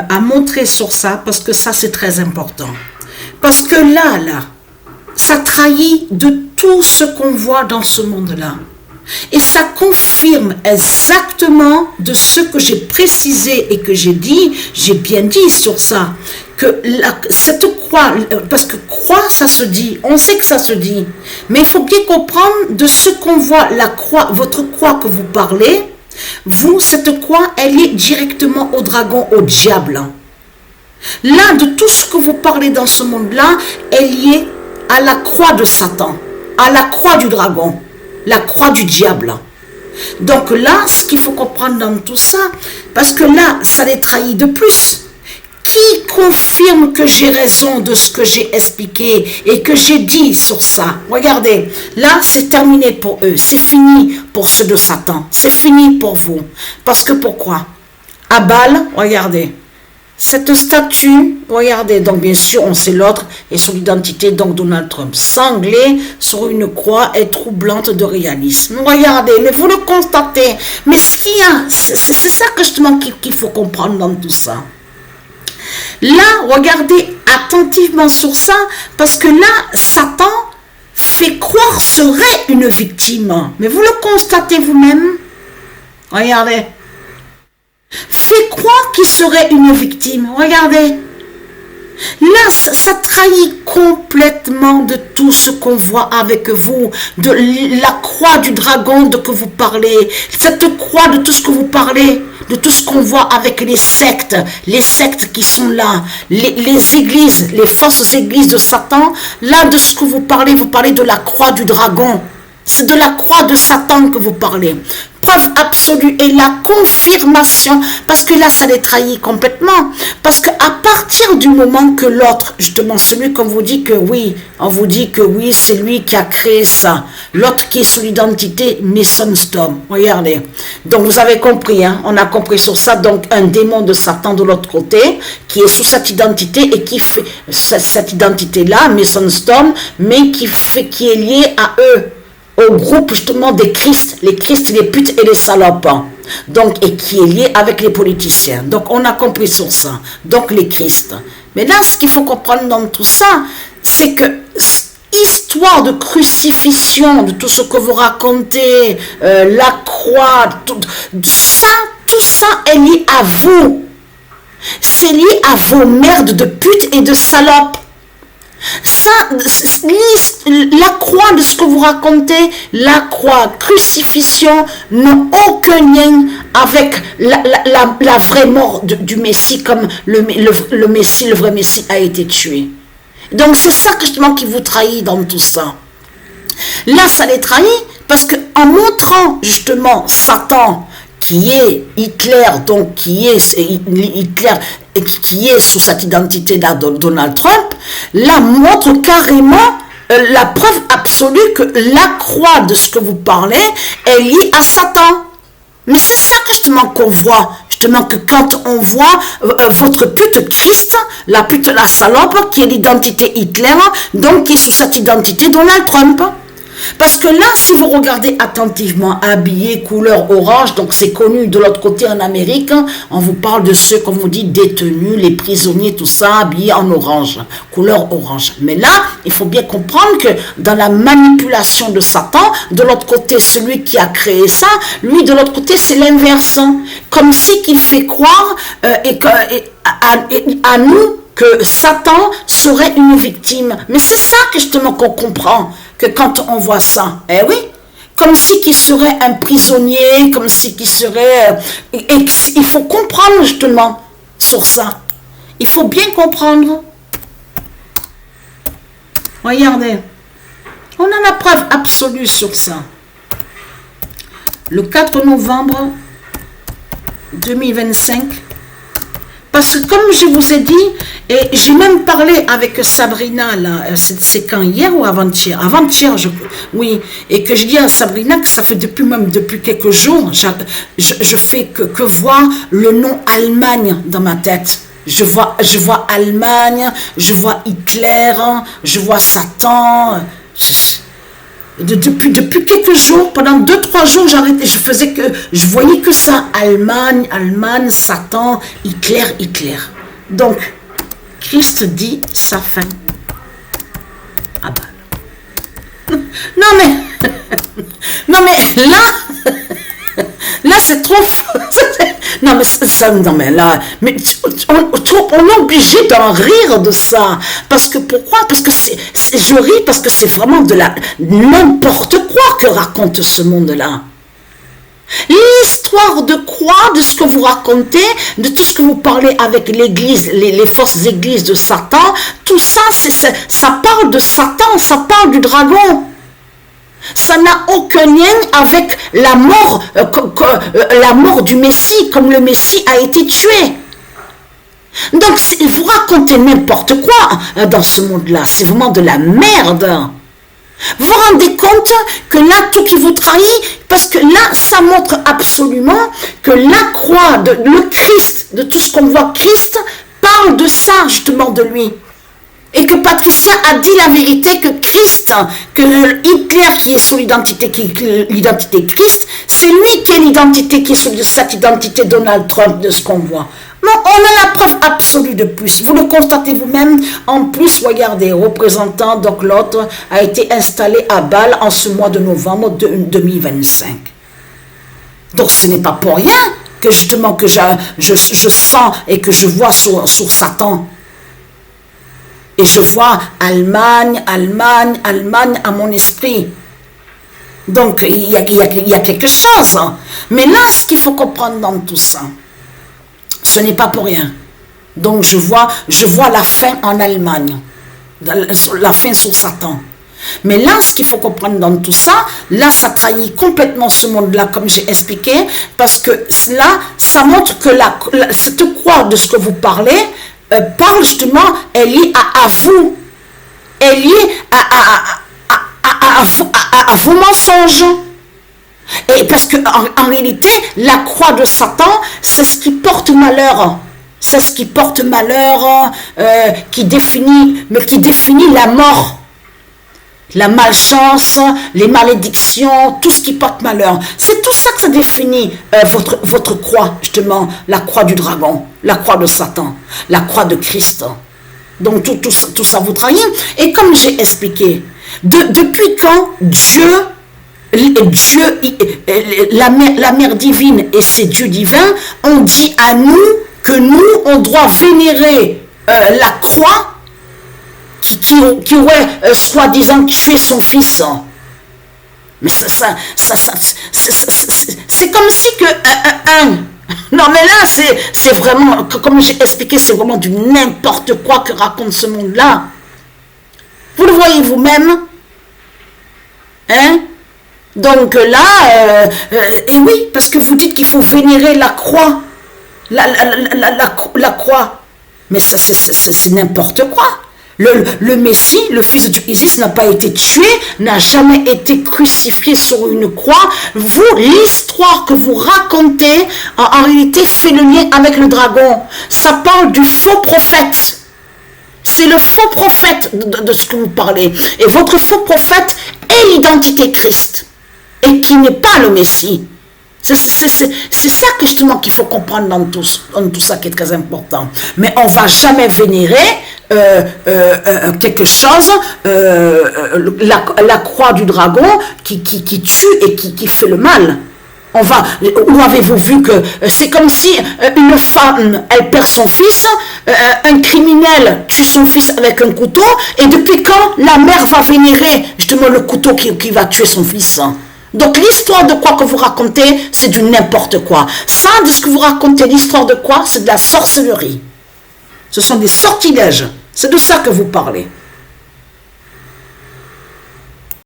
à montrer sur ça, parce que ça c'est très important. Parce que là, ça trahit de tout ce qu'on voit dans ce monde-là. Et ça confirme exactement de ce que j'ai précisé et que j'ai bien dit sur ça, que cette croix, parce que croix ça se dit, on sait que ça se dit, mais il faut bien comprendre de ce qu'on voit, la croix, votre croix que vous parlez, vous, cette croix, elle est directement au dragon, au diable. Là, de tout ce que vous parlez dans ce monde-là, elle est liée à la croix de Satan, à la croix du dragon, la croix du diable. Donc là, ce qu'il faut comprendre dans tout ça, parce que là, ça les trahit de plus. Qui confirme que j'ai raison de ce que j'ai expliqué et que j'ai dit sur ça? Regardez, là, c'est terminé pour eux. C'est fini pour ceux de Satan. C'est fini pour vous. Parce que pourquoi? À Bâle, regardez. Cette statue, regardez, donc bien sûr, on sait l'autre, et son identité, donc Donald Trump, sanglé sur une croix et troublante de réalisme. Regardez, mais vous le constatez. Mais ce qu'il y a, c'est ça que justement qu'il faut comprendre dans tout ça. Là, regardez attentivement sur ça, parce que là, Satan fait croire serait une victime. Mais vous le constatez vous-même. Regardez. Fait croire qu'il serait une victime. Regardez. Là, ça trahit complètement de tout ce qu'on voit avec vous, de la croix du dragon de que vous parlez, cette croix de tout ce que vous parlez, de tout ce qu'on voit avec les sectes qui sont là, les églises, les fausses églises de Satan. Là, de ce que vous parlez de la croix du dragon. C'est de la croix de Satan que vous parlez. Preuve absolue et la confirmation, parce que là, ça les trahit complètement. Parce qu'à partir du moment que l'autre, justement, celui qu'on vous dit que oui, on vous dit que oui, c'est lui qui a créé ça. L'autre qui est son identité, Mason Storm. Regardez. Donc, vous avez compris, hein, on a compris sur ça. Donc, un démon de Satan de l'autre côté, qui est sous cette identité et qui fait cette identité-là, Mason Storm, mais qui est lié à eux. Au groupe justement des Christ, les Christ, les putes et les salopes. Donc, et qui est lié avec les politiciens. Donc, on a compris sur ça. Donc, les Christ. Mais là, ce qu'il faut comprendre dans tout ça, c'est que histoire de crucifixion, de tout ce que vous racontez, la croix, tout ça est lié à vous. C'est lié à vos merdes de putes et de salopes. Ça, la croix de ce que vous racontez, la croix, crucifixion, n'ont aucun lien avec la vraie mort du Messie, comme le Messie, le vrai Messie a été tué. Donc c'est ça justement qui vous trahit dans tout ça. Là, ça les trahit parce qu'en montrant justement Satan, qui est Hitler, donc qui est Hitler, et qui est sous cette identité-là de Donald Trump, là montre carrément la preuve absolue que la croix de ce que vous parlez est liée à Satan. Mais c'est ça que justement qu'on voit, justement que quand on voit votre pute Christ, la pute la salope, qui est l'identité Hitler, donc qui est sous cette identité Donald Trump. Parce que là, si vous regardez attentivement, habillé couleur orange, donc c'est connu de l'autre côté en Amérique, on vous parle de ceux, comme on dit, détenus, les prisonniers, tout ça, habillés en orange, couleur orange. Mais là, il faut bien comprendre que dans la manipulation de Satan, de l'autre côté, celui qui a créé ça, lui, de l'autre côté, c'est l'inverse. Comme si qu'il fait croire à nous que Satan serait une victime. Mais c'est ça que justement qu'on comprend. Que quand on voit ça, oui, comme si qu'il serait un prisonnier, comme si qu'il serait... et il faut comprendre justement sur ça. Il faut bien comprendre. Regardez, on a la preuve absolue sur ça. Le 4 novembre 2025, parce que comme je vous ai dit, et j'ai même parlé avec Sabrina, là, c'est quand, hier ou avant-hier? Avant-hier, oui, et que je dis à Sabrina que ça fait depuis quelques jours, je fais que voir le nom Allemagne dans ma tête. Je vois Allemagne, je vois Hitler, je vois Satan. depuis quelques jours, pendant 2-3 jours, j'arrêtais, je voyais que ça, Allemagne, Satan, Hitler. Donc, Christ dit sa fin à Bâle. Non mais là c'est trop fou. Non mais là, mais on est obligé d'en rire de ça. Parce que pourquoi? Parce que je ris parce que c'est vraiment de la n'importe quoi que raconte ce monde-là. L'histoire de quoi? De ce que vous racontez, de tout ce que vous parlez avec l'église, les fausses églises de Satan, tout ça, ça parle de Satan, ça parle du dragon. Ça n'a aucun lien avec la mort du Messie, comme le Messie a été tué. Donc, vous racontez n'importe quoi dans ce monde-là, c'est vraiment de la merde. Vous vous rendez compte que là, tout qui vous trahit, parce que là, ça montre absolument que la croix, le Christ, de tout ce qu'on voit, Christ, parle de ça, justement, de lui. Et que Patricia a dit la vérité, que Christ, que Hitler qui est sur l'identité Christ, c'est lui qui est l'identité, qui est sur cette identité Donald Trump de ce qu'on voit. Non, on a la preuve absolue de plus. Vous le constatez vous-même. En plus, regardez, représentant, donc l'autre, a été installé à Bâle en ce mois de novembre 2025. Donc ce n'est pas pour rien que justement que je sens et que je vois sur Satan. Et je vois Allemagne à mon esprit. Donc il y a quelque chose. Mais là, ce qu'il faut comprendre dans tout ça, ce n'est pas pour rien. Donc je vois la fin en Allemagne, la fin sur Satan. Mais là, ce qu'il faut comprendre dans tout ça, là, ça trahit complètement ce monde-là, comme j'ai expliqué, parce que là, ça montre que cette croix de ce que vous parlez, parle justement, elle est à vous. Elle est à vos mensonges. Et parce que en réalité, la croix de Satan, c'est ce qui porte malheur. C'est ce qui porte malheur, qui définit la mort. La malchance, les malédictions, tout ce qui porte malheur. C'est tout ça que ça définit votre croix, justement, la croix du dragon, la croix de Satan, la croix de Christ. Donc tout ça vous trahit. Et comme j'ai expliqué, depuis quand Dieu, la mère divine et ses dieux divins ont dit à nous que nous, on doit vénérer la croix qui aurait soi-disant tué son fils. Mais c'est comme si que non mais là c'est vraiment, comme j'ai expliqué, c'est vraiment du n'importe quoi que raconte ce monde-là. Vous le voyez vous-même, hein? Donc là, et oui, parce que vous dites qu'il faut vénérer la croix, la croix, mais ça c'est n'importe quoi. Le Messie, le fils de Isis, n'a pas été tué, n'a jamais été crucifié sur une croix. Vous, l'histoire que vous racontez, en réalité, fait le lien avec le dragon. Ça parle du faux prophète. C'est le faux prophète de ce que vous parlez. Et votre faux prophète est l'identité Christ. Et qui n'est pas le Messie. C'est ça que justement qu'il faut comprendre dans tout ça qui est très important. Mais on ne va jamais vénérer quelque chose, la croix du dragon qui tue et qui fait le mal. Où avez-vous vu que c'est comme si une femme, elle perd son fils, un criminel tue son fils avec un couteau, et depuis quand la mère va vénérer justement le couteau qui va tuer son fils? Donc l'histoire de quoi que vous racontez, c'est du n'importe quoi. Ça, de ce que vous racontez, l'histoire de quoi, c'est de la sorcellerie. Ce sont des sortilèges. C'est de ça que vous parlez.